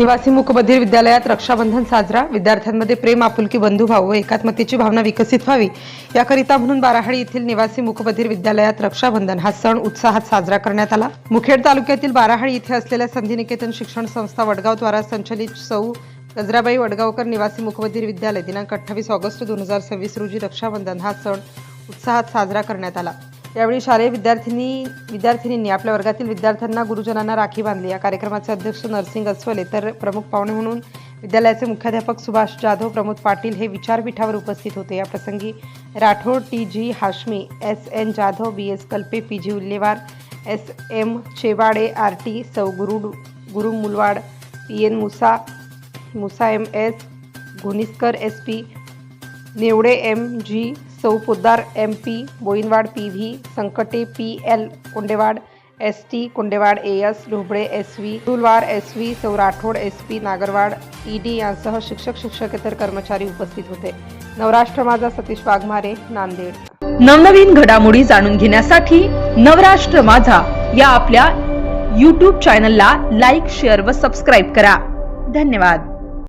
निवासी मूकबधिर विद्यालयात रक्षाबंधन साजरा। विद्यार्थ्यांमध्ये प्रेम, आपुलकी, बंधुभाव व एकात्मतेची भावना विकसित व्हावी याकरिता म्हणून बाराहाडी येथील निवासी मूकबधिर विद्यालयात रक्षाबंधन हा सण उत्साहात साजरा करण्यात आला। मुखेड तालुक्यातील बाराहाडी येथे असलेल्या संधिनिकेतन शिक्षण संस्था वडगाव द्वारा संचलित सौ गजराबाई वडगावकर निवासी मूकबधिर विद्यालय दिनांक 28 ऑगस्ट 2026 रोजी रक्षाबंधन हा सण उत्साहात साजरा करण्यात आला। यावेळी शालेय विद्यार्थिनींनी आपल्या वर्गातील विद्यार्थ्यांना, गुरुजनांना राखी बांधली। या कार्यक्रमाचे अध्यक्ष नरसिंग अस्वले तर प्रमुख पाहुणे म्हणून विद्यालयाचे मुख्याध्यापक सुभाष जाधव, प्रमोद पाटील हे विचारपीठावर उपस्थित होते। या प्रसंगी Rathod, T G. Hashmi, S N. Jadhav, B S. Kalpe, P G. Ullewar, S M. Chewade, R T. सौ Guru Mulwad, P N. Musa M S. Ghoniskar, S P. Nevade, M G. सौ Poddar, M P. Boinwad, P V. Sankate, P L. Kondewad, S T. Kondewad, A S. Dhoble, S V. Dulwar, S V. सौ राठोड, एस.पी. नागरवाड, ई.डी. यांसह शिक्षकेतर कर्मचारी उपस्थित होते। नवराष्ट्र माझा सतीश वाघमारे, नांदेड। नवनवीन घडामोडी जाणून घेण्यासाठी नवराष्ट्र माझा या आपल्या YouTube चॅनलला लाईक, शेअर व सबस्क्राईब करा। धन्यवाद।